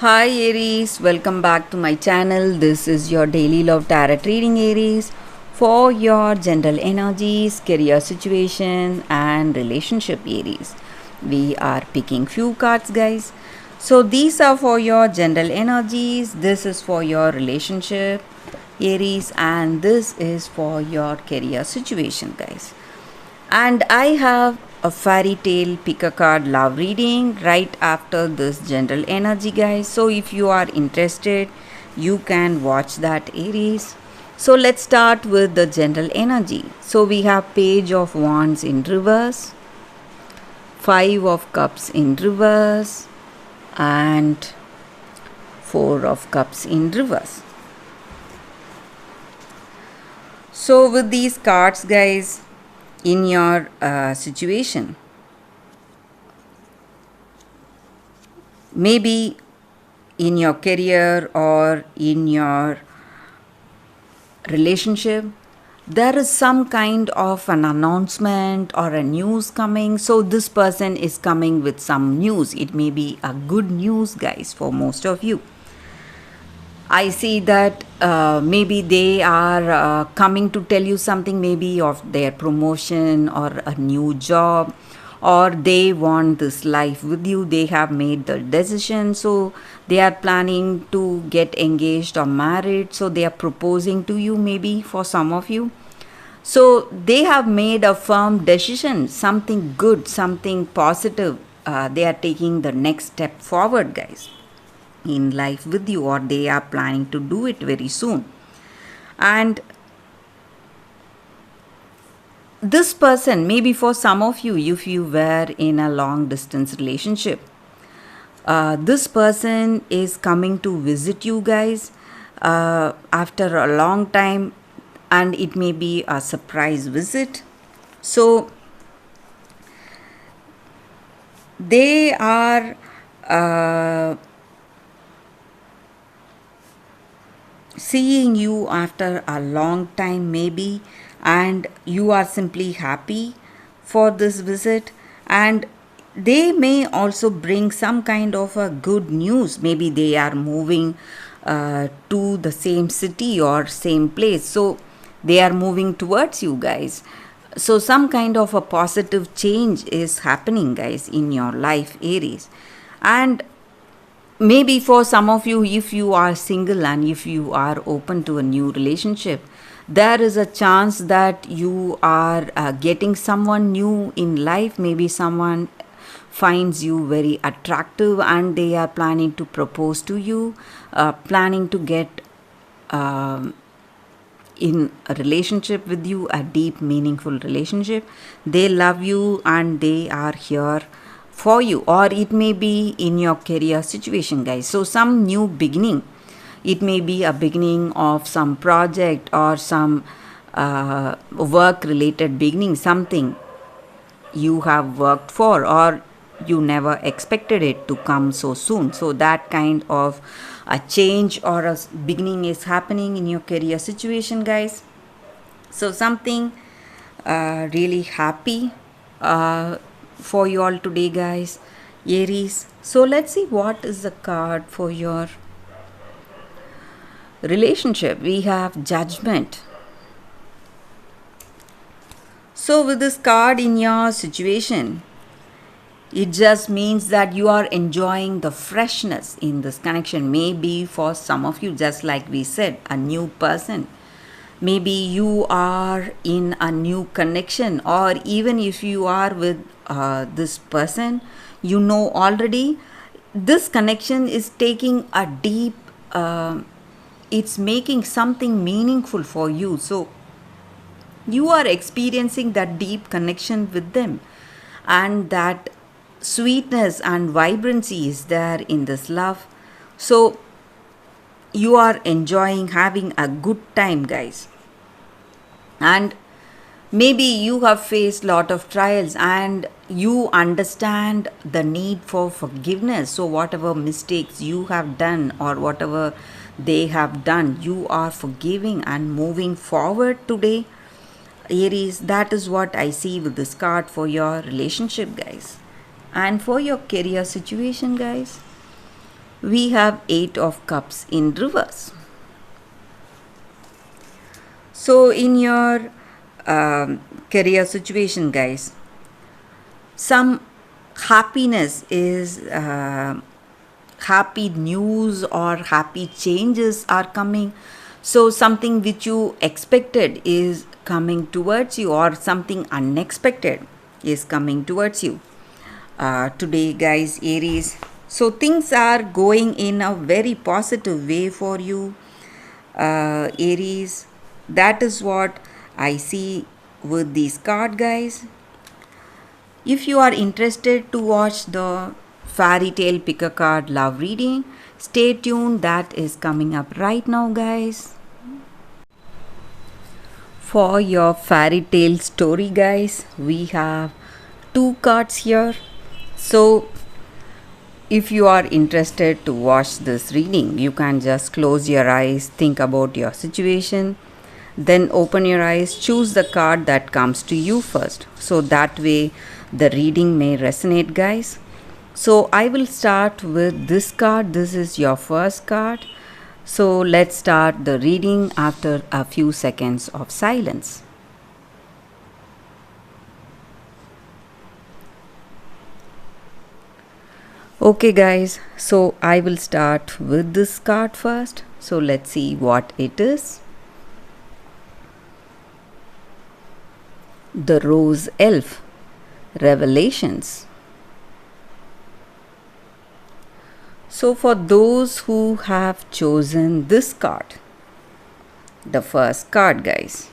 Hi Aries, welcome back to my channel. This is your daily love tarot reading, Aries, for your general energies, career situation and relationship, Aries. We are picking few cards, guys. So these are for your general energies, this is for your relationship, Aries, and this is for your career situation, guys. And I have a fairy tale pick a card love reading right after this general energy, guys. So if you are interested, you can watch that, Aries. So let's start with the general energy. So we have Page of Wands in reverse, Five of Cups in reverse, and Four of Cups in reverse. So with these cards, guys, in your situation, maybe in your career or in your relationship, there is some kind of an announcement or a news coming. So this person is coming with some news. It may be a good news, guys, for most of you. I see that maybe they are coming to tell you something, maybe of their promotion or a new job, or they want this life with you. They have made the decision, so they are planning to get engaged or married. So they are proposing to you, maybe for some of you. So they have made a firm decision, something good, something positive. They are taking the next step forward, guys, in life with you, or they are planning to do it very soon. And this person, maybe for some of you, if you were in a long distance relationship, this person is coming to visit you, guys, after a long time, and it may be a surprise visit. So they are seeing you after a long time, maybe, and you are simply happy for this visit. And they may also bring some kind of a good news. Maybe they are moving to the same city or same place, so they are moving towards you, guys. So some kind of a positive change is happening, guys, in your life, Aries. And maybe for some of you, if you are single and if you are open to a new relationship, there is a chance that you are getting someone new in life. Maybe someone finds you very attractive and they are planning to propose to you, planning to get in a relationship with you, a deep, meaningful relationship. They love you and they are here for you, or it may be in your career situation, guys. So some new beginning, it may be a beginning of some project or some work related beginning, something you have worked for or you never expected it to come so soon. So that kind of a change or a beginning is happening in your career situation, guys. So something really happy for you all today, guys, Aries. So let's see what is the card for your relationship. We have Judgment. So with this card in your situation, it just means that you are enjoying the freshness in this connection. Maybe for some of you, just like we said, a new person. Maybe you are in a new connection, or even if you are with this person, you know already, this connection is taking a deep, it's making something meaningful for you. So you are experiencing that deep connection with them, and that sweetness and vibrancy is there in this love. So you are enjoying having a good time, guys. And maybe you have faced lot of trials and you understand the need for forgiveness. So whatever mistakes you have done or whatever they have done, you are forgiving and moving forward today, Aries. That is what I see with this card for your relationship, guys. And for your career situation, guys, we have 8 of cups in reverse. So in your career situation, guys, some happiness is happy news or happy changes are coming. So something which you expected is coming towards you, or something unexpected is coming towards you today, guys, Aries. So things are going in a very positive way for you, Aries. That is what I see with these card, guys. If you are interested to watch the fairy tale pick a card love reading, stay tuned. That is coming up right now, guys. For your fairy tale story, guys, we have 2 cards here. So if you are interested to watch this reading, you can just close your eyes, think about your situation, then open your eyes, choose the card that comes to you first. So that way the reading may resonate, guys. So I will start with this card. This is your first card. So let's start the reading after a few seconds of silence. Okay, guys, so I will start with this card first. So let's see what it is. The Rose Elf, Revelations. So for those who have chosen this card, the first card, guys,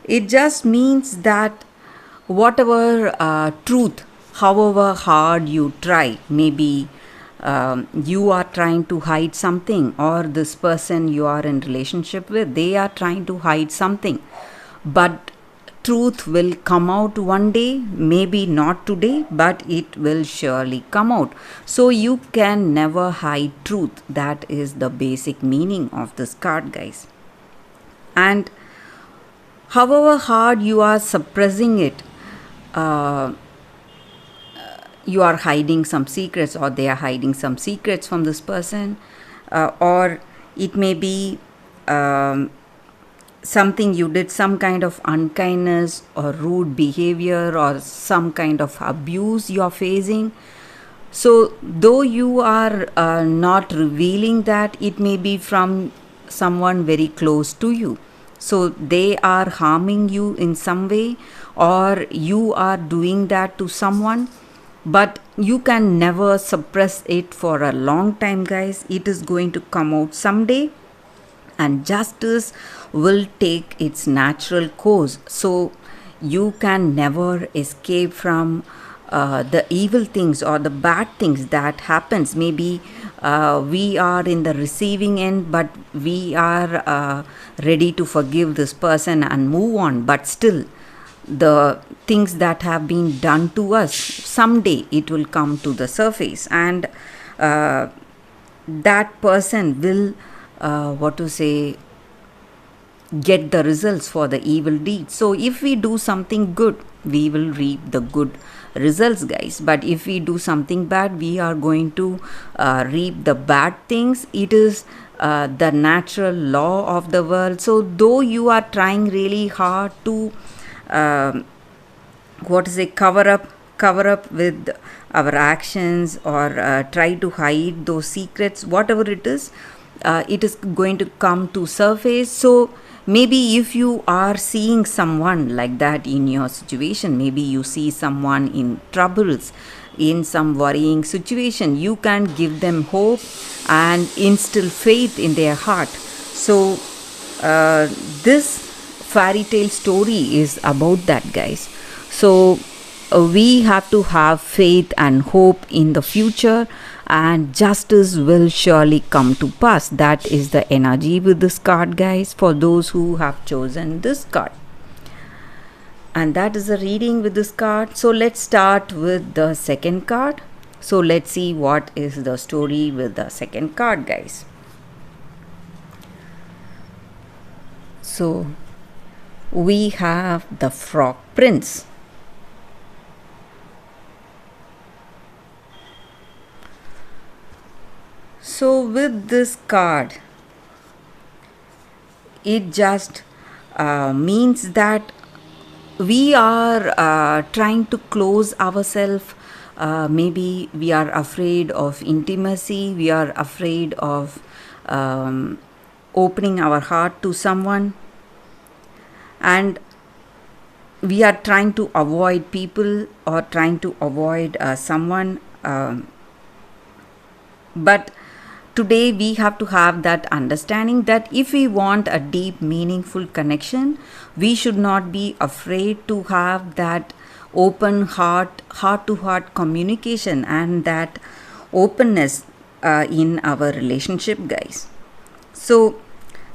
it just means that whatever truth, however hard you try, maybe you are trying to hide something, or this person you are in relationship with, they are trying to hide something, but truth will come out one day, maybe not today, but it will surely come out. So you can never hide truth. That is the basic meaning of this card, guys. And however hard you are suppressing it, you are hiding some secrets, or they are hiding some secrets from this person, or it may be something you did, some kind of unkindness or rude behavior or some kind of abuse you are facing. So though you are not revealing that, it may be from someone very close to you. So they are harming you in some way, or you are doing that to someone, but you can never suppress it for a long time, guys. It is going to come out someday, and justice will take its natural course. So you can never escape from the evil things or the bad things that happens. Maybe we are in the receiving end, but we are ready to forgive this person and move on, but still the things that have been done to us, someday it will come to the surface, and that person will get the results for the evil deed. So if we do something good, we will reap the good results, guys, but if we do something bad, we are going to reap the bad things. It is the natural law of the world. So though you are trying really hard to cover up with our actions, or try to hide those secrets, whatever it is going to come to surface. So maybe if you are seeing someone like that in your situation, maybe you see someone in troubles, in some worrying situation, you can give them hope and instill faith in their heart. So this fairy tale story is about that, guys. So we have to have faith and hope in the future, and justice will surely come to pass. That is the energy with this card, guys, for those who have chosen this card. And that is the reading with this card. So let's start with the second card. So let's see what is the story with the second card, guys. So we have the Frog Prince. So with this card, it just means that we are trying to close ourselves. Maybe we are afraid of intimacy, we are afraid of opening our heart to someone, and we are trying to avoid people or trying to avoid someone. But today we have to have that understanding that if we want a deep, meaningful connection, we should not be afraid to have that open heart to heart communication and that openness in our relationship, guys. So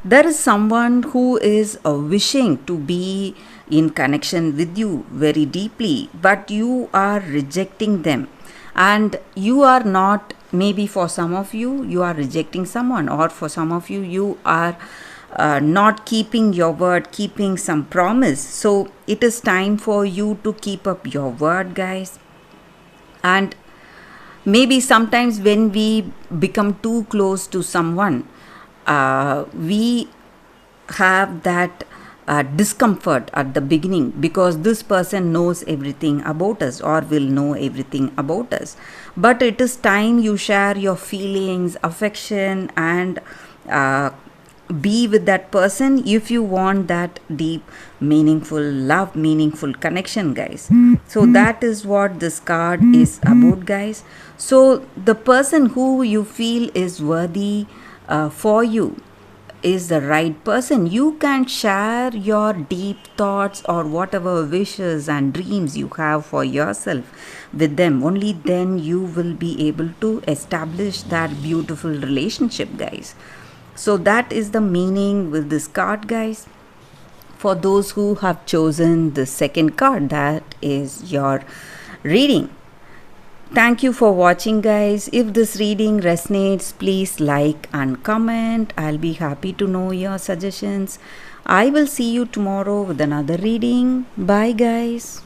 there is someone who is wishing to be in connection with you very deeply, but you are rejecting them, and you are not, maybe for some of you you are rejecting someone, or for some of you you are not keeping your word, keeping some promise. So it is time for you to keep up your word, guys. And maybe sometimes when we become too close to someone, we have that discomfort at the beginning, because this person knows everything about us or will know everything about us. But it is time you share your feelings, affection, and be with that person if you want that deep, meaningful love, meaningful connection, guys. So that is what this card is about, guys. So the person who you feel is worthy for you is the right person. You can share your deep thoughts or whatever wishes and dreams you have for yourself with them. Only then you will be able to establish that beautiful relationship, guys. So that is the meaning with this card, guys. For those who have chosen the second card, that is your reading. Thank you for watching, guys. If this reading resonates, please like and comment. I'll be happy to know your suggestions. I will see you tomorrow with another reading. Bye, guys.